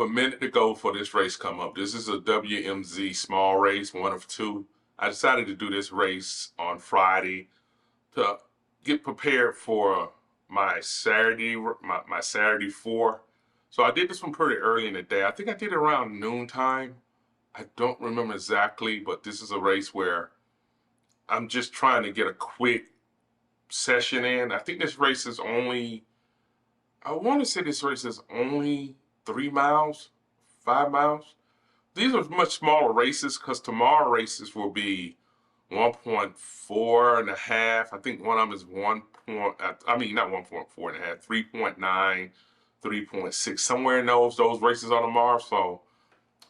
a minute to go for this race come up. This is a WMZ Small race, one of two. I decided to do this race on Friday to get prepared for my Saturday, my Saturday 4. So I did this one pretty early in the day. I think I did it around noontime. I don't remember exactly, but this is a race where I'm just trying to get a quick session in. I think this race is only, I want to say this race is only 3 miles, 5 miles. These are much smaller races because tomorrow races will be 1.4 and a half. I think one of them is not 1.4 and a half, 3.9, 3.6, somewhere in those races on tomorrow. So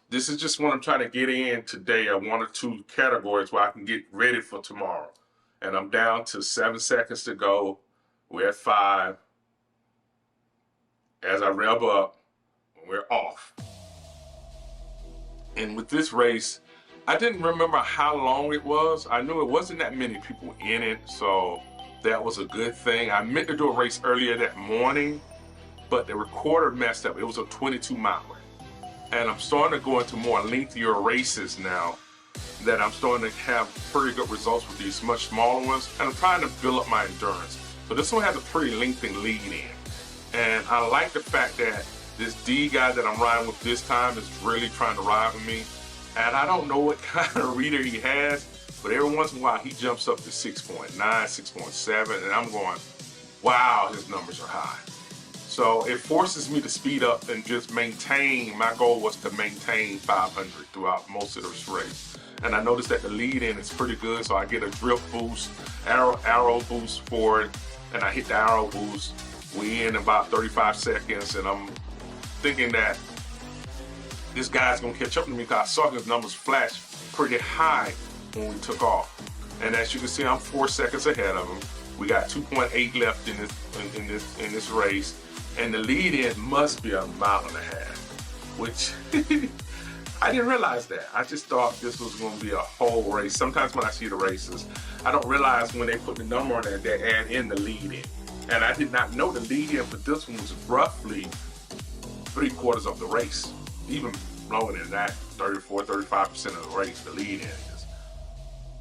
this is just what I'm trying to get in today, at 1 or 2 categories where I can get ready for tomorrow. And I'm down to 7 seconds to go. We're at 5. As I rev up, we're off. And with this race, I didn't remember how long it was. I knew it wasn't that many people in it, so that was a good thing. I meant to do a race earlier that morning, but the recorder messed up. It was a 22-miler. And I'm starting to go into more lengthier races now that I'm starting to have pretty good results with these much smaller ones. And I'm trying to build up my endurance. So this one has a pretty lengthy lead in. And I like the fact that this D guy that I'm riding with this time is really trying to ride with me. And I don't know what kind of reader he has, but every once in a while he jumps up to 6.9, 6.7, and I'm going, wow, his numbers are high. So it forces me to speed up and just maintain. My goal was to maintain 500 throughout most of this race. And I noticed that the lead in is pretty good, so I get a drift boost, arrow boost for it, and I hit the arrow boost. We in about 35 seconds, and I'm thinking that this guy's gonna catch up to me because I saw his numbers flash pretty high when we took off. And as you can see, I'm 4 seconds ahead of him. We got 2.8 left in this race, and the lead in must be 1.5 miles, which I didn't realize that. I just thought this was gonna be a whole race. Sometimes when I see the races, I don't realize when they put the number on there, they add in the lead in. And I did not know the lead in for this one was roughly 3/4 of the race. Even lower than that, 34, 35% of the race, the lead in is.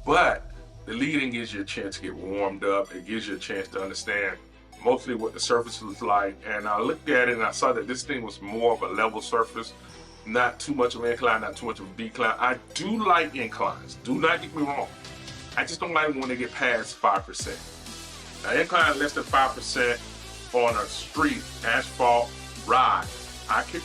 But the lead in gives you a chance to get warmed up. It gives you a chance to understand mostly what the surface was like. And I looked at it and I saw that this thing was more of a level surface, not too much of an incline, not too much of a decline. I do like inclines, do not get me wrong. I just don't like when they get past 5%. Now, incline less than 5% on a street asphalt ride, I could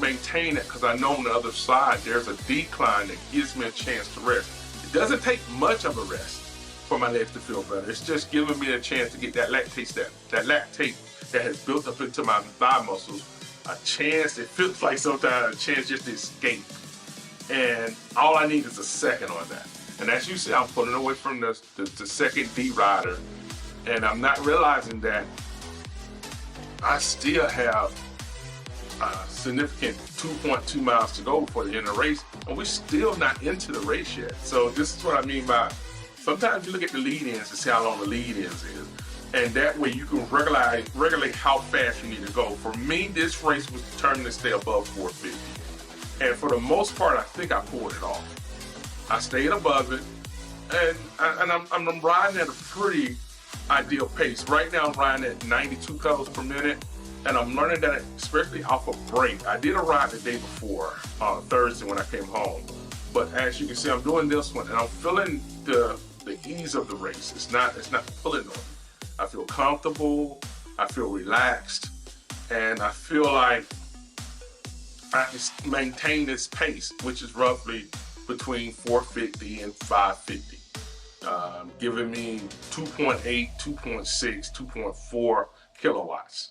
maintain it because I know on the other side there's a decline that gives me a chance to rest. It doesn't take much of a rest for my legs to feel better. It's just giving me a chance to get that lactate that has built up into my thigh muscles, a chance. It feels like sometimes a chance just to escape. And all I need is a second on that. And as you see, I'm pulling away from the second D rider, and I'm not realizing that I still have significant 2.2 miles to go before the end of the race, and we're still not into the race yet. So this is what I mean by, sometimes you look at the lead-ins to see how long the lead-ins is, and that way you can regulate how fast you need to go. For me, this race was determined to stay above 450, and for the most part, I think I pulled it off. I stayed above it, and I'm riding at a pretty ideal pace. Right now, I'm riding at 92 pedals per minute. And I'm learning that, especially off a break. I did a ride the day before, Thursday when I came home. But as you can see, I'm doing this one, and I'm feeling the ease of the race. It's not pulling on me. I feel comfortable, I feel relaxed, and I feel like I can maintain this pace, which is roughly between 450 and 550. Giving me 2.8, 2.6, 2.4 kilowatts.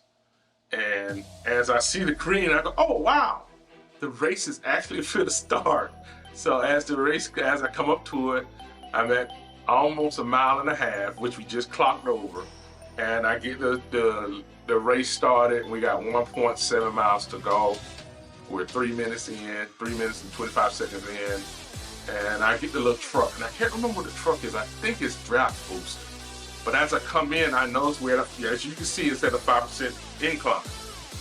And as I see the green, I go, oh wow, the race is actually for the start. So as I come up to it, I'm at almost 1.5 miles, which we just clocked over. And I get the race started. We got 1.7 miles to go. We're 3 minutes in, 3 minutes and 25 seconds in. And I get the little truck, and I can't remember what the truck is. I think it's draft boosted. But as I come in, I notice as you can see, it's at a 5% incline.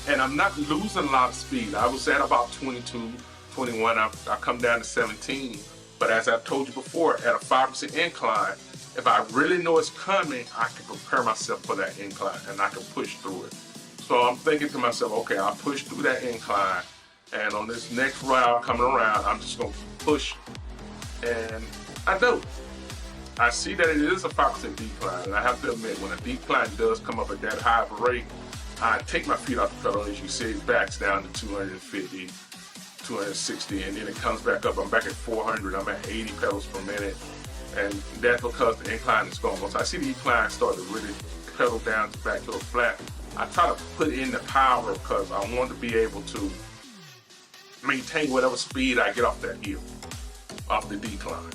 and I'm not losing a lot of speed. I was at about 22, 21. I come down to 17. But as I've told you before, at a 5% incline, if I really know it's coming, I can prepare myself for that incline and I can push through it. So I'm thinking to myself, okay, I'll push through that incline, and on this next route coming around, I'm just gonna push, and I do. I see that it is a 5% decline, and I have to admit, when a decline does come up at that high of a rate, I take my feet off the pedal. As you see, it backs down to 250, 260, and then it comes back up. I'm back at 400. I'm at 80 pedals per minute, and that's because the incline is gone. Once I see the decline start to really pedal down back to a flat, I try to put in the power because I want to be able to maintain whatever speed I get off that hill, off the decline.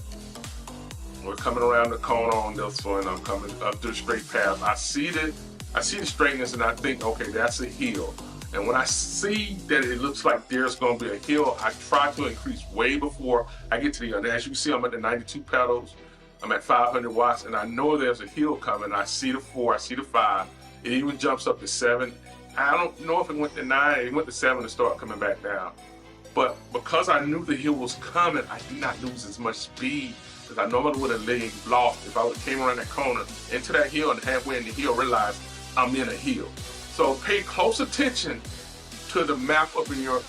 We're coming around the corner on this one. I'm coming up the straight path. I see the straightness, and I think, okay, that's a hill. And when I see that it looks like there's going to be a hill, I try to increase way before I get to the end. As you can see, I'm at the 92 pedals. I'm at 500 watts, and I know there's a hill coming. I see the 4, I see the 5. It even jumps up to 7. I don't know if it went to 9. It went to 7 and started coming back down. But because I knew the hill was coming, I did not lose as much speed as I normally would have lost if I would have came around that corner into that hill and halfway in the hill realized I'm in a hill. So pay close attention to the map up in your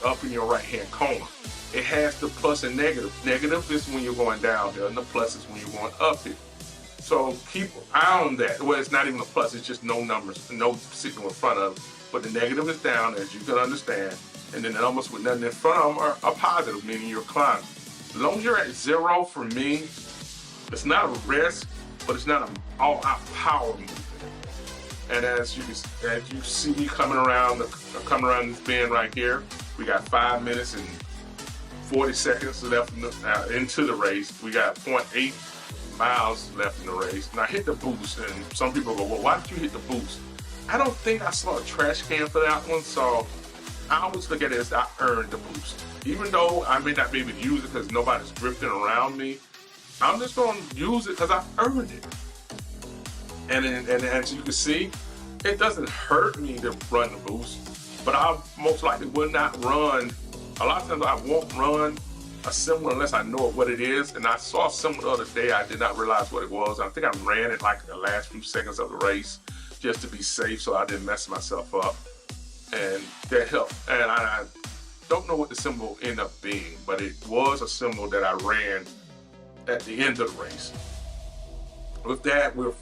right hand corner. It has the plus and negative. Negative is when you're going downhill, and the plus is when you're going uphill. So keep an eye on that. Well, it's not even a plus, it's just no numbers, no signal in front of it. But the negative is down, as you can understand. And then the numbers with nothing in front of them are positive, meaning you're climbing. As long as you're at 0, for me, it's not a rest, but it's not an all-out power movement. And as you see me coming around this bend right here, we got 5 minutes and 40 seconds left into the race. We got 0.8 miles left in the race. And I hit the boost, and some people go, well, why did you hit the boost? I don't think I saw a trash can for that one, so I always look at it as I earned the boost. Even though I may not be able to use it because nobody's drifting around me, I'm just going to use it because I earned it. And as you can see, it doesn't hurt me to run the boost, but I most likely will not run. A lot of times I won't run a symbol unless I know what it is. And I saw a symbol the other day, I did not realize what it was. I think I ran it like the last few seconds of the race just to be safe so I didn't mess myself up. And that helped. And I don't know what the symbol ended up being, but it was a symbol that I ran at the end of the race. With that, we're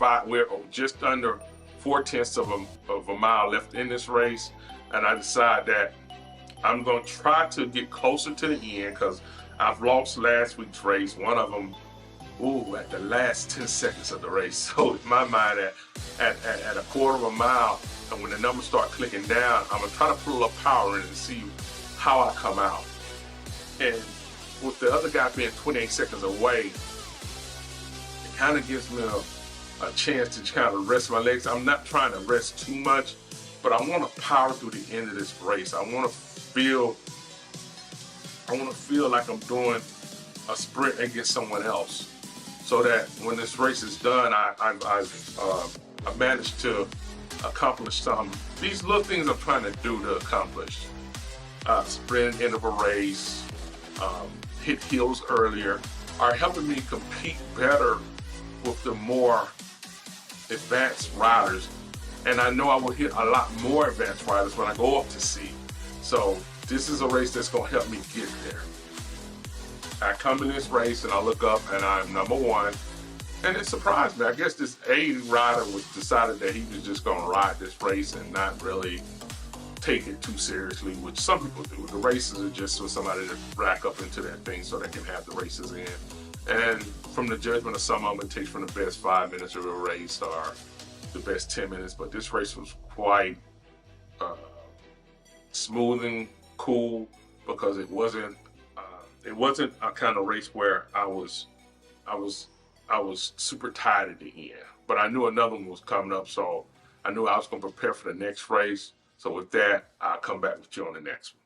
just under 0.4 of a mile left in this race, and I decide that I'm going to try to get closer to the end because I've lost last week's race. One of them, at the last 10 seconds of the race. So in my mind, at a quarter of a mile, and when the numbers start clicking down, I'm going to try to put a little power in it and see how I come out. And with the other guy being 28 seconds away, it kind of gives me a chance to kind of rest my legs. I'm not trying to rest too much, but I want to power through the end of this race. I want to feel like I'm doing a sprint against someone else, so that when this race is done, I've managed to accomplish some. These little things I'm trying to do to accomplish. Sprint end of a race, hit hills earlier, are helping me compete better with the more advanced riders. And I know I will hit a lot more advanced riders when I go up to sea. So this is a race that's going to help me get there. I come in this race and I look up and I'm number 1. And it surprised me. I guess this A rider decided that he was just going to ride this race and not really take it too seriously, which some people do. The races are just for somebody to rack up into that thing so they can have the races in. And from the judgment of some of them, it takes from the best 5 minutes of a race or the best 10 minutes. But this race was quite smooth and cool because it wasn't a kind of race where I was super tired at the end. But I knew another one was coming up, so I knew I was going to prepare for the next race. So with that, I'll come back with you on the next one.